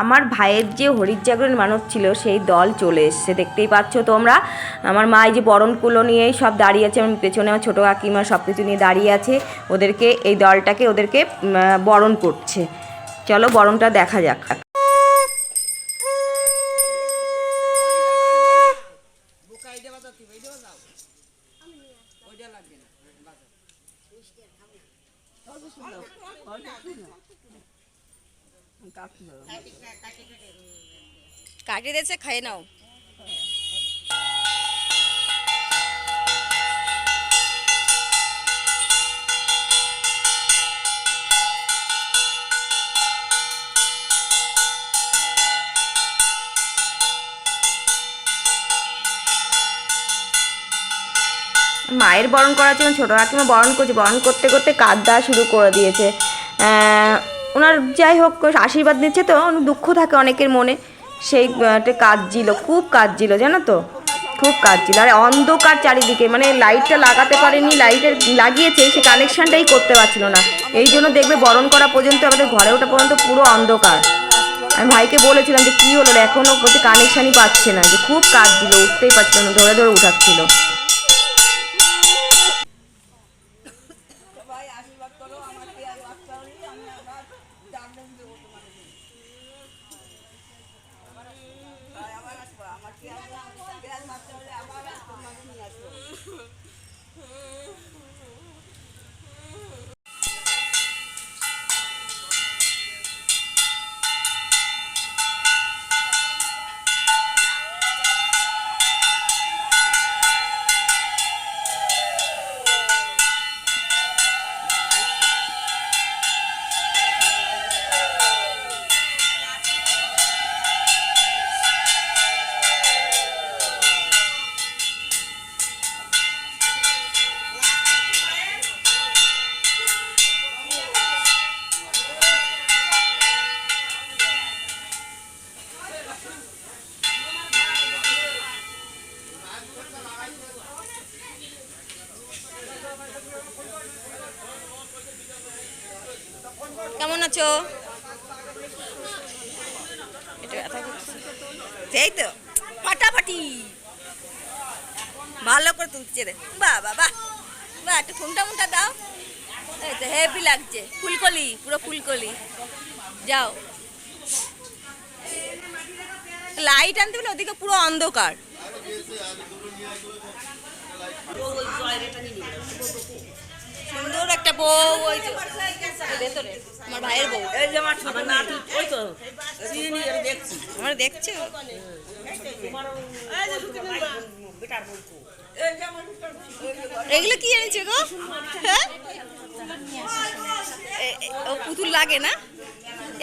আমার ভাইয়ের যে হরির জাগরণ মানত ছিল সেই দল চলে এসছে, দেখতেই পাচ্ছ তোমরা। আমার মা এই যে বরণকুলো নিয়েই সব দাঁড়িয়ে আছে, আমার পেছনে আমার ছোটো কাকিমা সব কিছু নিয়ে দাঁড়িয়ে আছে। ওদেরকে এই দলটাকে ওদেরকে বরণ করছে। চলো বরণটা দেখা যাক। কাটিয়ে দিয়েছে, খাইয়ে নাও। মায়ের বরণ করার জন্য ছোটো কাকিমা বরণ করছে, বরণ করতে করতে কাঁদ দেওয়া শুরু করে দিয়েছে। ওনার যাই হোক আশীর্বাদ নিচ্ছে তো, দুঃখ থাকে অনেকের মনে, সেই কাঁদছিল, খুব কাঁদছিল জানো তো, খুব কাঁদছিল। আর অন্ধকার চারিদিকে, মানে লাইটটা লাগাতে পারেনি, লাইটের লাগিয়েছে সে কানেকশানটাই করতে পারছিল না। এই জন্য দেখবে বরণ করা পর্যন্ত আমাদের ঘরে ওঠা পর্যন্ত পুরো অন্ধকার। আমি ভাইকে বলেছিলাম যে কী হলো, এখনও বলছে কানেকশানই পাচ্ছে না, যে খুব কাঁদছিল, উঠতেই পারছিল না, ধরে ধরে উঠাচ্ছিল। কেমন আছো? সেই তো ফাটাফাটি ভালো করে তুলছে রে, বাহ বাহ বাহ বাহ, একটু ফোনটা মুনটা দাও। এই তো হেভি লাগছে, ফুলকলি, পুরো ফুলকলি। যাও লাইট আনতে বলে, ওদিকে পুরো অন্ধকার। সুন্দর একটা বউ, ওই ভেতরে আমার ভাইয়ের বউ, আমার দেখছো। এগুলো কি এনেছে গো? হ্যাঁ ও পুতুল লাগে না,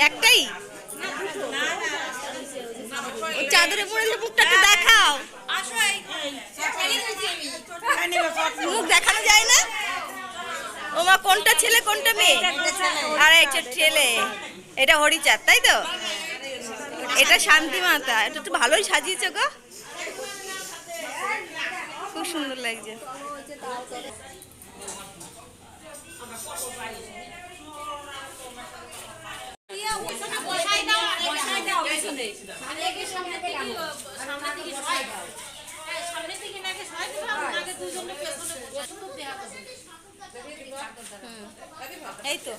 একটাই চাদরে পরে মুখটাকে দেখাও, মুখ দেখানো যায় না। ও মা, কোনটা ছেলে কোনটা মেয়ে? আরে এটা ছেলে, এটা হরিচাঁদ তাই তো, এটা শান্তি মাতা। এটা তো ভালোই সাজিয়েছে গো, খুব সুন্দর লাগছে। এই তো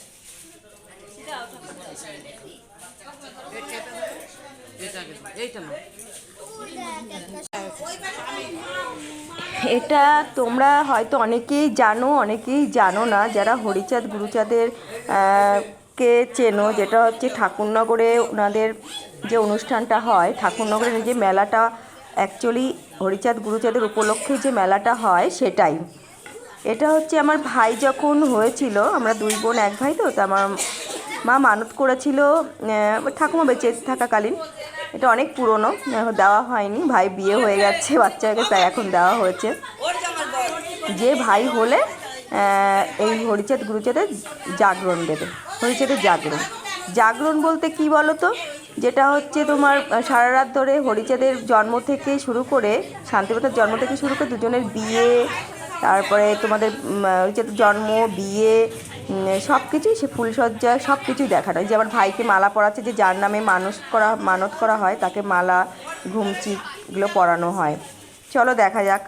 এটা তোমরা হয়তো অনেকেই জানো, অনেকেই জানো না। যারা হরিচাঁদ গুরুচাঁদের কে চেনো, যেটা হচ্ছে ঠাকুরনগরে ওনাদের যে অনুষ্ঠানটা হয়, ঠাকুরনগরের যে মেলাটা, অ্যাকচুয়ালি হরিচাঁদ গুরুচাঁদের উপলক্ষে যে মেলাটা হয় সেটাই। এটা হচ্ছে আমার ভাই যখন হয়েছিল, আমরা দুই বোন এক ভাই তো, আমার মা মানত করেছিল ঠাকুমা বেঁচে থাকাকালীন। এটা অনেক পুরনো, দেওয়া হয়নি, ভাই বিয়ে হয়ে গেছে, বাচ্চা হয়ে গেছে, তাই এখন দেওয়া হয়েছে। যে ভাই হলে এই হরিচাঁদ গুরুচাঁদের জাগরণ দেবে। হরিচাঁদের জাগরণ, জাগরণ বলতে কি বলো তো, যেটা হচ্ছে তোমার সারা রাত ধরে হরিচাঁদের জন্ম থেকে শুরু করে, শান্তিপ্রতার জন্ম থেকে শুরু করে দুজনের বিয়ে, তারপরে তোমাদের হরিচাঁদের জন্ম, বিয়ে, সব কিছুই, সে ফুলসজ্জা সব কিছুই দেখানো হয়। যে আবার ভাইকে মালা পরাচ্ছে, যে যার নামে মানত করা হয় তাকে মালা, ঘুমচি এগুলো পরানো হয়। চলো দেখা যাক।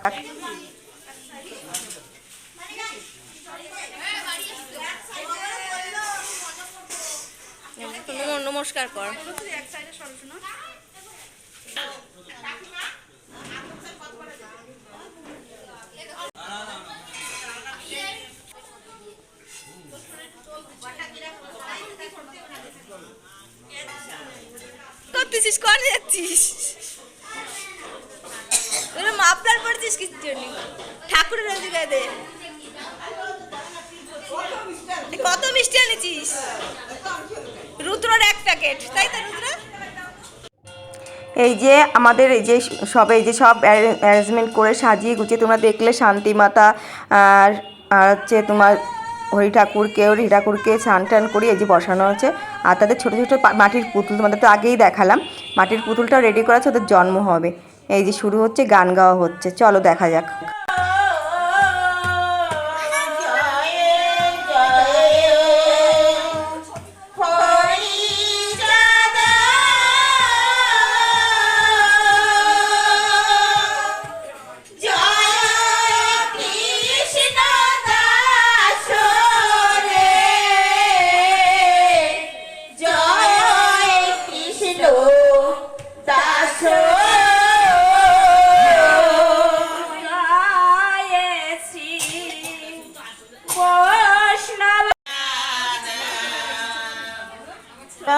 নমস্কার কর। করতেছিস, কোনে যাচ্ছিস? তোরা মাফলার পড়ছিস কিসের জন্য? ঠাকুরের দিকে দে। কত মিষ্টি এনেছিস? রুদ্রর এক প্যাকেট, তাই তো রুদ্র? এই যে আমাদের এই যে সব অ্যারেঞ্জমেন্ট করে সাজিয়ে গুছিয়ে তোমরা দেখলে শান্তিমাতা আর হচ্ছে তোমার হরি ঠাকুরকে স্নান টান করি এই যে বসানো হচ্ছে। আর তাদের ছোটো ছোটো মাটির পুতুল, তোমাদের তো আগেই দেখালাম, মাটির পুতুলটাও রেডি করা আছে, ওদের জন্ম হবে। এই যে শুরু হচ্ছে, গান গাওয়া হচ্ছে, চলো দেখা যাক।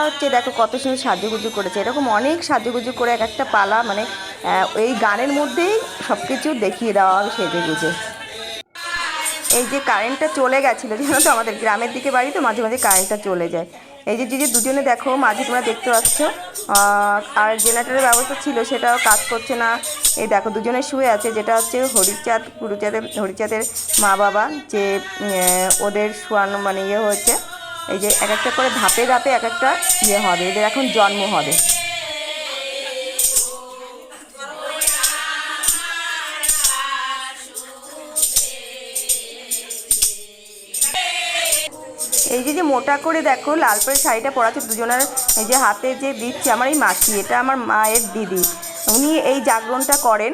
হচ্ছে দেখো কত সুন্দর সাজুগুজু করেছে, এরকম অনেক সাজুগুজু করে এক একটা পালা, মানে এই গানের মধ্যেই সব কিছু দেখিয়ে দেওয়া হবে সেজে গুজে। এই যে কারেন্টটা চলে গেছিলো জানো তো, আমাদের গ্রামের দিকে বাড়ি তো মাঝে মাঝে কারেন্টটা চলে যায়। এই যে দুজনে দেখো মাঝে তোমরা দেখতে পাচ্ছ, আর জেনারেটরের ব্যবস্থা ছিল সেটাও কাজ করছে না। এই দেখো দুজনে শুয়ে আছে, যেটা হচ্ছে হরিচাঁদের মা বাবা, যে ওদের শোয়ানো মানে ইয়ে হয়েছে। এই যে এক একটা করে ধাপে ধাপে এক একটা ইয়ে হবে, এদের এখন জন্ম হবে। এই যে মোটা করে দেখো লাল পাড়ের শাড়িটা পরাচ্ছে দুজনের, এই যে হাতে যে দিচ্ছে আমার এই মাসি, এটা আমার মায়ের দিদি, উনি এই জাগরণটা করেন,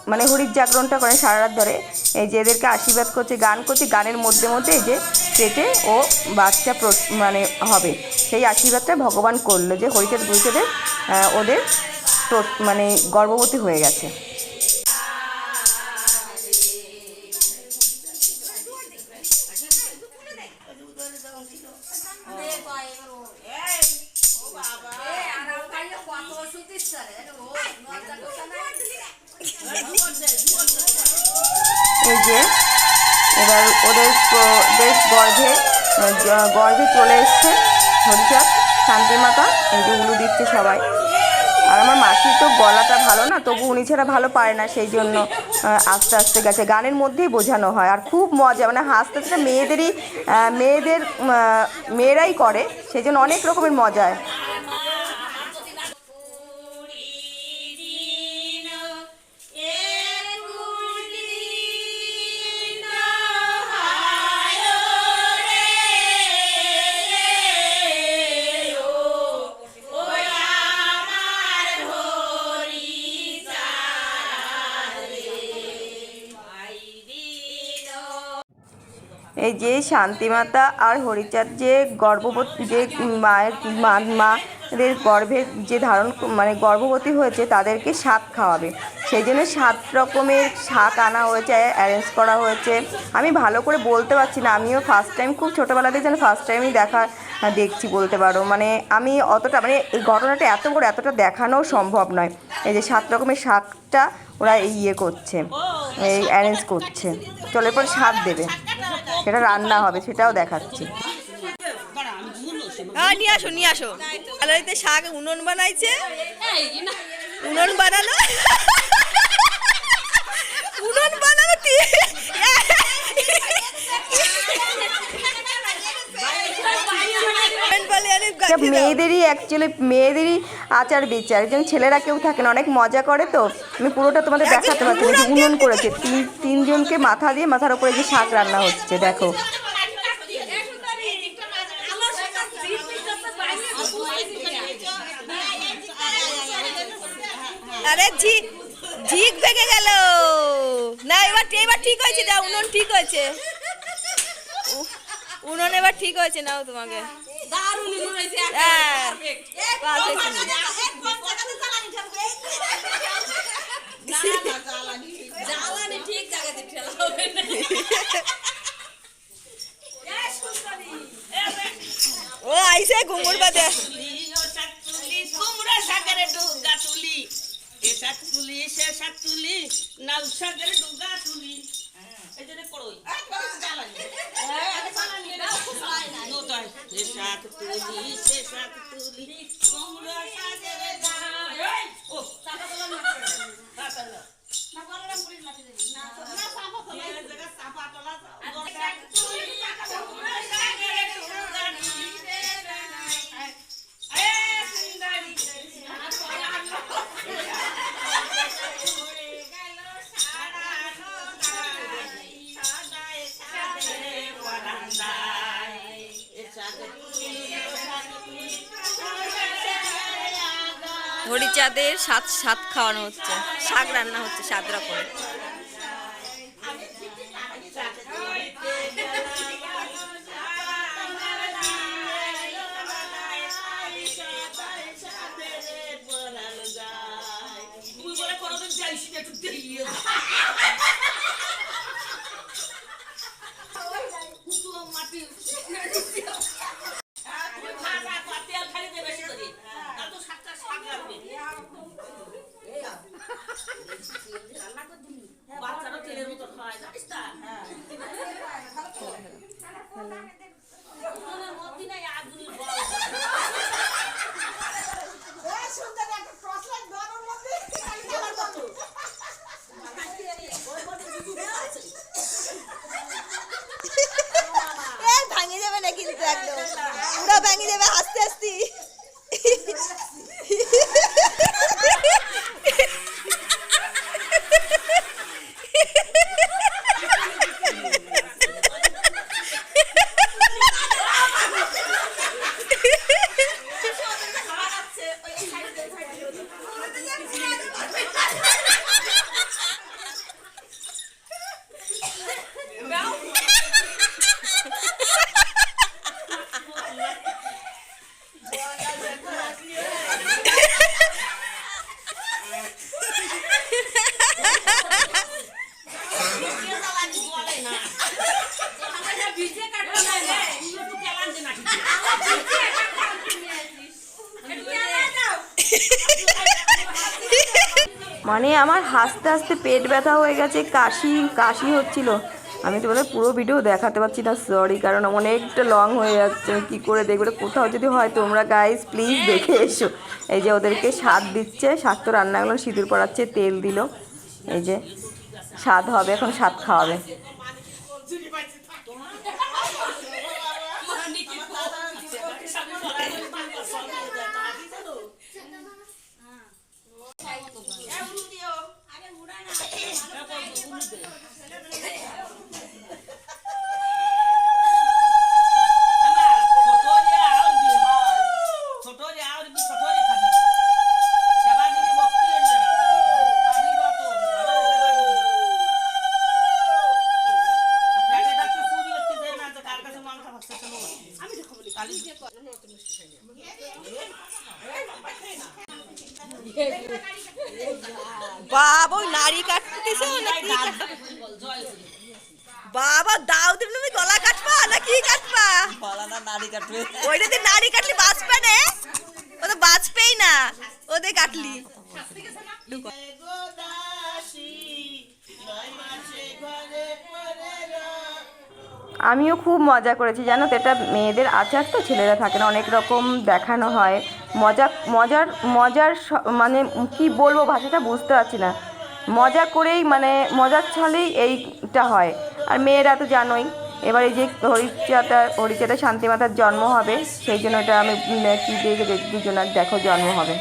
মানে হরির জাগরণটা করেন সারা রাত ধরে। এই যে এদেরকে আশীর্বাদ করছে, গান করছে, গানের মধ্যে মধ্যে এই যে পেটে ও বাচ্চা মানে হবে, সেই আশীর্বাদটা ভগবান করলো, যে হরিচাঁদ গুরুচাঁদের ওদের মানে গর্ভবতী হয়ে গেছে। এই যে এবার ওদের গর্ভে চলে এসছে হরিচাঁদ, শান্তিমাতা, এই যে উলু দিচ্ছে সবাই। আর আমার মাসির তো গলাটা ভালো না, তবু উনি ছাড়া ভালো পারে না, সেই জন্য আস্তে আস্তে গেছে, গানের মধ্যেই বোঝানো হয়। আর খুব মজা, মানে হাসতে হাসতে মেয়েরাই করে, সেই জন্য অনেক রকমের মজা। এই যে শান্তিমাতা আর হরিচাঁদ যে গর্ভবতী, যে মাদের গর্ভে যে মানে গর্ভবতী হয়েছে তাদেরকে শাক খাওয়াবে, সেই জন্য 7 রকমের শাক আনা হয়েছে, অ্যারেঞ্জ করা হয়েছে। আমি ভালো করে বলতে পারছি না, আমিও ফার্স্ট টাইম, খুব ছোটোবেলা থেকে যেন ফার্স্ট টাইমই দেখছি বলতে পারো, মানে আমি অতটা, মানে এই ঘটনাটা এত বড়, এতটা দেখানোও সম্ভব নয়। এই যে 7 রকমের শাকটা ওরা ইয়ে করছে, এই অ্যারেঞ্জ করছে। চলো এরপর শাক দেবে, সেটা রান্না হবে, সেটাও দেখাচ্ছি। নিয়ে আসো আলাইতে শাক উনুন বানাইছে, উনুন বানানো মেয়েদেরই আচার বিচার, একজন ছেলেরা কেউ থাকে না, অনেক মজা করে। তো আমি পুরোটা তোমাদের দেখাতে পারছি না, যে উনুন করেছে, তিনজনকে মাথা দিয়ে, মাথার উপরে যে শাক রান্না হচ্ছে দেখো। আরে ঝিক ভেঙে গেল না, এবার এবার ঠিক হয়েছে, যা উনুন ঠিক হয়েছে, উনুন এবার ঠিক হয়েছে। নাও তোমাকে ও আইসে ঘুমুর বাদে হরিচাঁদের সাত খাওয়ানো হচ্ছে, শাক রান্না হচ্ছে 7 রকম। ভাঙে যাবে না কিন্তু, একদম পুরো ভাঙে যাবে আস্তে আস্তে। মানে আমার হাসতে হাসতে পেট ব্যথা হয়ে গেছে, কাশি হচ্ছিল। আমি তোমাদের পুরো ভিডিও দেখাতে পারছি না, সরি, কারণ অনেকটা লং হয়ে যাচ্ছে। কী করে দেখবে, কোথাও যদি হয় তোমরা গাইস প্লিজ দেখে এসো। এই যে ওদেরকে স্বাদ দিচ্ছে, স্বাদ তো রান্নাগুলো সিঁদুর পড়াচ্ছে, তেল দিল, এই যে স্বাদ হবে, এখন স্বাদ খাওয়াবে। বাবা ওই নাড়ি কাটতেছে, বাবা দাও তুমি গলা কাটবা না কি কাটবা? গলা না নাড়ি কাটবে, ওইটাতে নাড়ি কাটলি বাঁচবে না, ও তো বাঁচবেই না ওদের কাটলি। আমিও খুব মজা করেছি জানো তো, এটা মেয়েদের আচার তো, ছেলেরা থাকে না, অনেক রকম দেখানো হয়, মজার মানে কি বলবো, ভাষাটা বুঝতে পারছি না, মজা করেই মানে মজার ছলেই এইটা হয়। আর মেয়েরা তো জানোই, এবার এই যে হরিচাঁদা শান্তিমাতার জন্ম হবে, সেই জন্য এটা আমি কি দেখে দুজনের দেখো জন্ম হবে।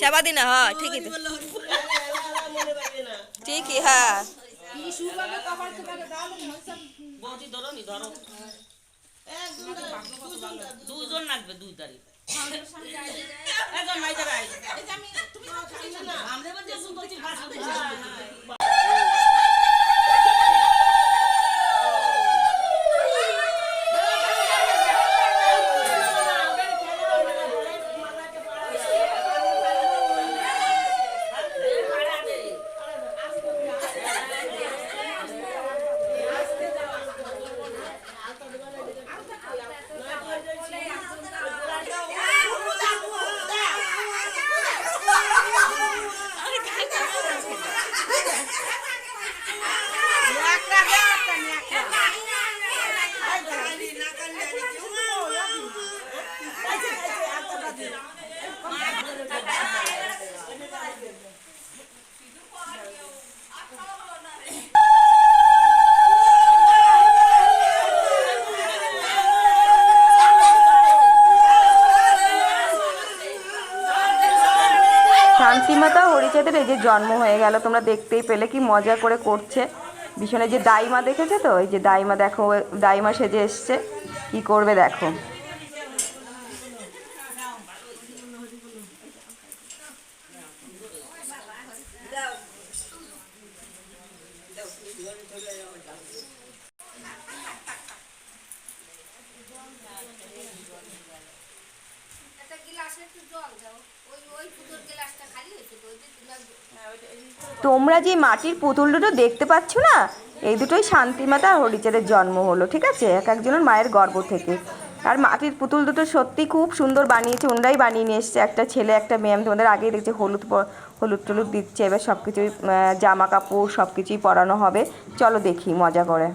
সেবা দিনা, হ্যাঁ ঠিকই তো। ঠিকই, হ্যাঁ। দুজন লাগবে, দুই তারিখ। শান্তিমাতা হরিচাঁদের এই যে জন্ম হয়ে গেল, তোমরা দেখতেই পেলে কি মজা করে করছে। ভীষণে যে দাইমা দেখেছে তো, এই যে দাইমা দেখো, দাইমা সেজে এসছে, কি করবে দেখো। তোমরা যে মাটির পুতুল দুটো দেখতে পাচ্ছ না, এই দুটোই শান্তিমাতা আর হরিচাঁদের জন্ম হলো, ঠিক আছে, এক একজনের মায়ের গর্ভ থেকে। আর মাটির পুতুল দুটো সত্যি খুব সুন্দর বানিয়েছে, ওনারাই বানিয়ে নিয়ে এসছে, একটা ছেলে একটা মেয়ে। আমি তোমাদের আগেই দেখছি হলুদ টলুদ দিচ্ছে, এবার সব কিছুই জামা কাপড় সব কিছুই পরানো হবে। চলো দেখি মজা করে।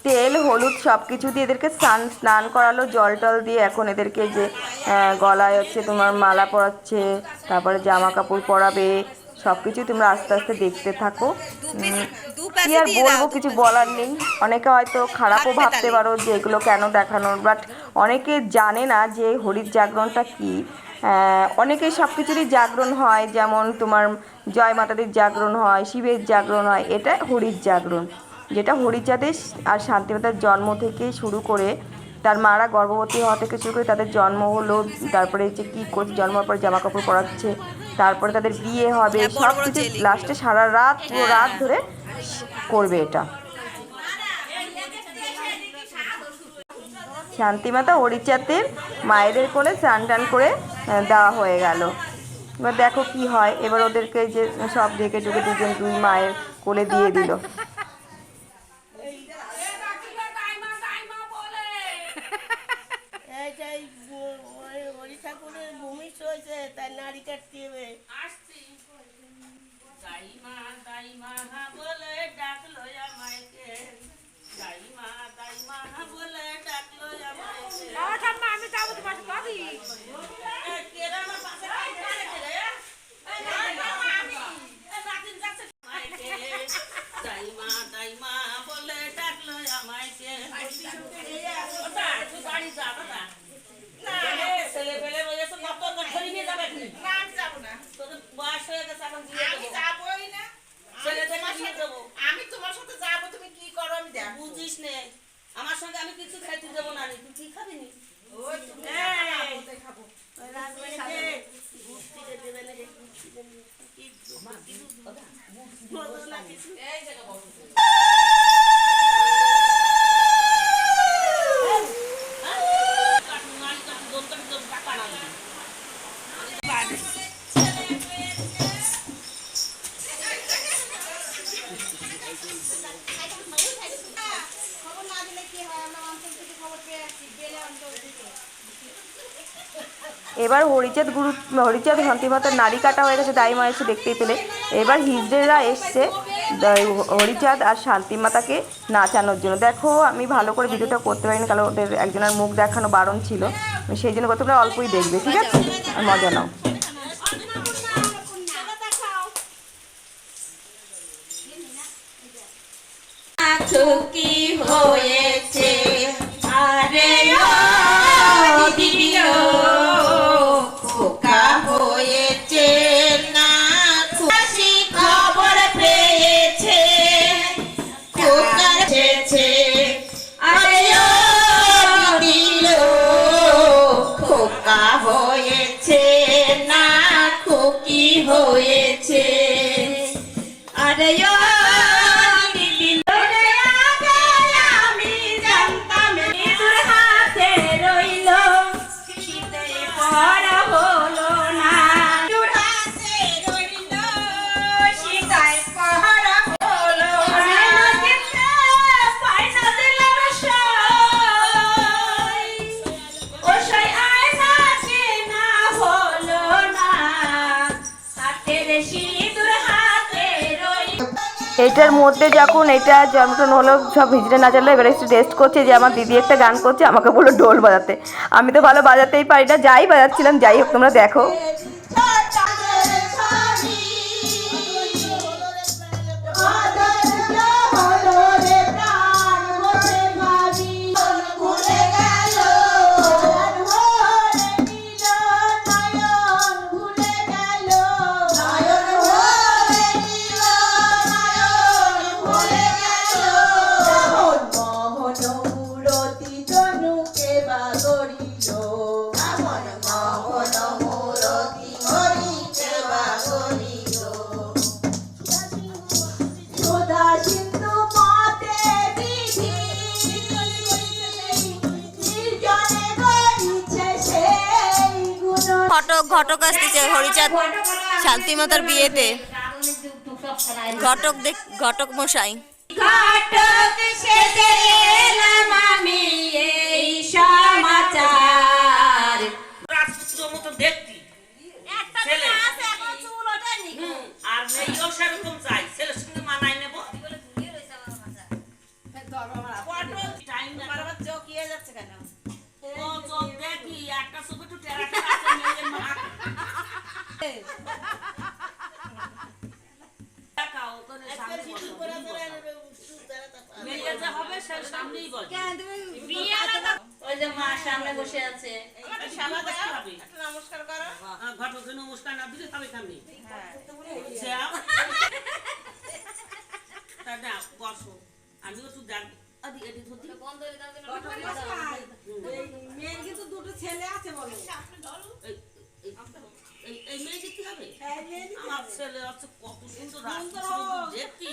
তেল হলুদ সব কিছু দিয়ে এদেরকে স্নান করালো, জল টল দিয়ে। এখন এদেরকে যে গলায় হচ্ছে তোমার মালা পরাচ্ছে, তারপরে জামা কাপড় পরাবে, সব কিছুই তোমরা আস্তে আস্তে দেখতে থাকো। কি আর বলবো, কিছু বলার নেই। অনেকে হয়তো খারাপও ভাবতে পারো যে এগুলো কেন দেখানোর, বাট অনেকে জানে না যে হরির জাগরণটা কী। অনেকেই সব কিছুরই জাগরণ হয়, যেমন তোমার জয় মাতাদির জাগরণ হয়, শিবের জাগরণ হয়, এটা হরির জাগরণ, যেটা হরিচাঁদের আর শান্তিমাতার জন্ম থেকে শুরু করে, তার মারা গর্ভবতী হওয়া থেকে শুরু করে তাদের জন্ম হলো, তারপরে যে কী করছে, জন্মের পরে জামা কাপড় পরাচ্ছে, তারপরে তাদের বিয়ে হবে, সব কিছু লাস্টে সারা রাত পুরো রাত ধরে করবে এটা। শান্তিমাতা হরিচাঁদের মায়েদের কোলে স্নান টান করে দেওয়া হয়ে গেল। এবার দেখো কি হয়, এবার ওদেরকে যে সব ঢেকে ঢুকে দুই মায়ের কোলে দিয়ে দিল। আমার সঙ্গে আমি কিছু খাইতে দেবো না, তুই কি খাবি নি? এবার হরিচাঁদ শান্তিমাতার নাড়ি কাটা হয়ে গেছে, দাই মা এসে দেখতেই পেলে। এবার হিজড়েরা এসছে হরিচাঁদ আর শান্তিমাতাকে নাচানোর জন্য। দেখো আমি ভালো করে ভিডিওটা করতে পারিনি, কারণ ওদের একজনের মুখ দেখানো বারণ ছিল, সেই জন্য তোমরা অল্পই দেখবে, ঠিক আছে, আর মজা নাও। কি হয়েছে আরে ও দিদিও খোকা হয়েছে না খুশি খবর পেয়েছে খোকা হয়েছে আরে ও দিদিও খোকা হয়েছে না খুকি হয়েছে আরে ও এইটার মধ্যে যখন এটা জন্মটন হলো, সব ভিজড়ে নাচালো, এবার একটু রেস্ট করছে, যে আমার দিদি একটা গান করছে, আমাকে বললো ডোল বাজাতে। আমি তো ভালো বাজাতেই পারি না, যাই বাজাচ্ছিলাম, যাই হোক তোমরা দেখো। ঘটক আসতেছে হরিচাঁদ শান্তিমাতার বিয়েতে, ঘটক মশাই। ঘটক সেজে এলাম আমি এই সমাচার রাজপুত্রের মতো দেখতি ছেলে আর মেয়েও সেরকম চাই, ছেলের সঙ্গে মানায় নেবো। টাইম না বারবার চোখ ইয়ে যাচ্ছে কেন? ও চোখ দেখি একটা চোখ একটু টেরা টেরা আছে, মেয়ের মা দেখাও ওখানে সামনে মেয়ে যা হবে সে সামনেই বলবে। ওই যে মা সামনে বসে আছে নমস্কার করো, ঘটকে নমস্কার না দিলে তবে সামনে বসো, আমিও একটু দেখবো। মেয়ের কিন্তু দুটো ছেলে আছে বলো। এই মেয়ে দেখতে হবে, আমার ছেলে হচ্ছে কত সুন্দর দেখি,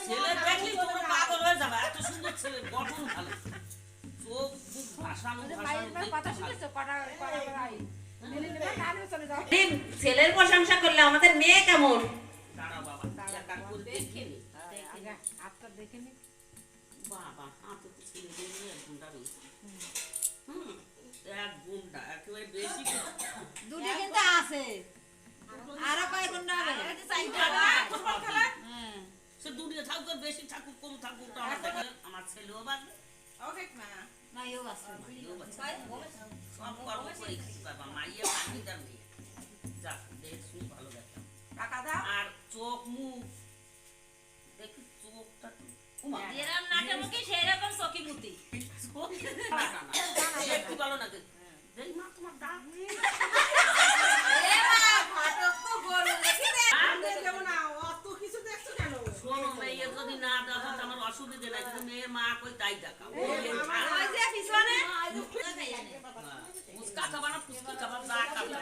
ছেলে দেখলি তোমরা পাগল হয়ে যাবে, এত সুন্দর ছেলে, গঠন ভালো, চোখ মুখ ভাসানো ছেলের প্রশংসা করলে আমাদের মেয়ে কেমন? দাঁড়াও বাবা, একা করে দেখে নি বাবা, হাতে তো ছেলে দিয়ে এক গুন্ডা রয়েছে, এক গুন্ডা একেবারে বেশি দুটি কিন্তু আছে, আরো কয় গুন্ডা হবে? সে দুনিয়া থাকুক বেশি থাকুক কম থাকুক, আমার ছেলেও বাজবে, মাইও আছে। সব কর্ম করে খাচ্ছি বাবা, মাইয়া পাখিদার মেয়ে, যাক দেখ শুনি ভালো দেখতাম। আর চোখ মুখ দেখি, চোখটা যেরকম নাটে মুখে সেরকম চকি মুতি। একটু ভালো না দেখ মা তোমার দাঁত শোনো, মেয়ে যদি না দেখো আমার অসুবিধে নাই, কিন্তু মেয়ের মা কই তাই দেখাও, ফুচকা খাবা না ফুচকা খাবা, যা খাবা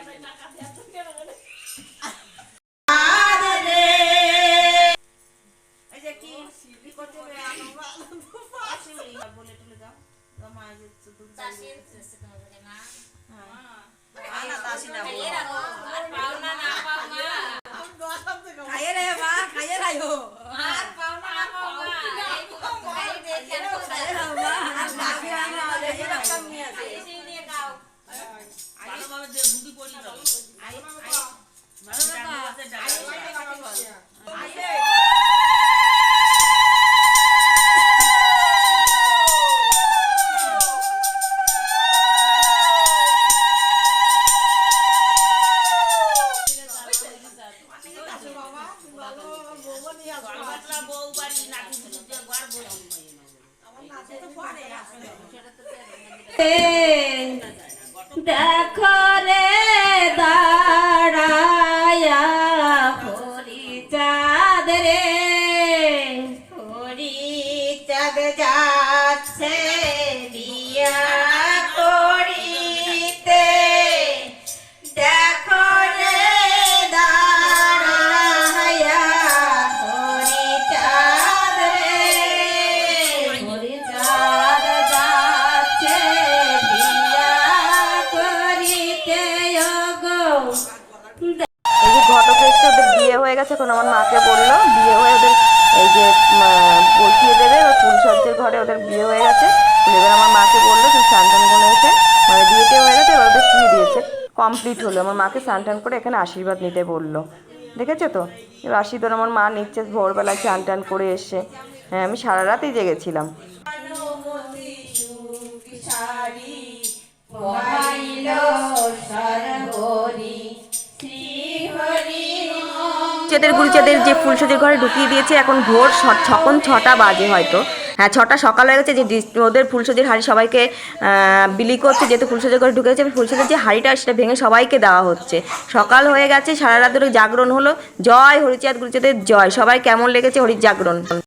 ভালোভাবে বউ বাড়ি নাকি ঘর বউ দেখো রে দাঁড়ায়া হরিচাঁদ রে, হরিচাঁদ যাচ্ছে বিয়া করিতে। দেখো রে দাঁড়ায়া হরিচাঁদ রে, হরিচাঁদ যাচ্ছে বিয়া করিতে ওগো। এই যে ঘটক এসছে, ওদের বিয়ে হয়ে গেছে। এখন আমার মাকে বললো বিয়ে হয়ে ওদের এই যে বসিয়ে দেবে ওর ফুলসজ্জার ঘরে, ওদের বিয়ে হয়ে গেছে। এবার আমার মাকে বললো তুই স্নান টান করে এসে, মানে বিয়েতে হয়ে গেছে, এবার ওদের শুয়ে দিয়েছে, কমপ্লিট হলো। আমার মাকে স্নান টান করে এখানে আশীর্বাদ নিতে বললো, দেখেছো তো? এবার আশীর্বাদ আমার মা নিচ্ছে ভোরবেলায় স্নান টান করে এসে। হ্যাঁ, আমি সারা রাতেই জেগেছিলাম। গুরুচাঁদের যে ফুলসজ্জার ঘরে ঢুকিয়ে দিয়েছে। এখন ভোর তখন 6টা বাজে হয়তো, হ্যাঁ 6টা সকাল হয়ে গেছে। যে ওদের ফুলসজ্জার হাঁড়ি সবাইকে বিলি করছে, যেহেতু ফুলসজ্জার ঘরে ঢুকেছে, ফুলসজ্জার যে হাঁড়িটা সেটা ভেঙে সবাইকে দেওয়া হচ্ছে। সকাল হয়ে গেছে, সারা রাত ধরে জাগরণ হলো। জয় হরিচাঁদ গুরুচাঁদের জয়। সবাই কেমন লেগেছে হরির জাগরণ?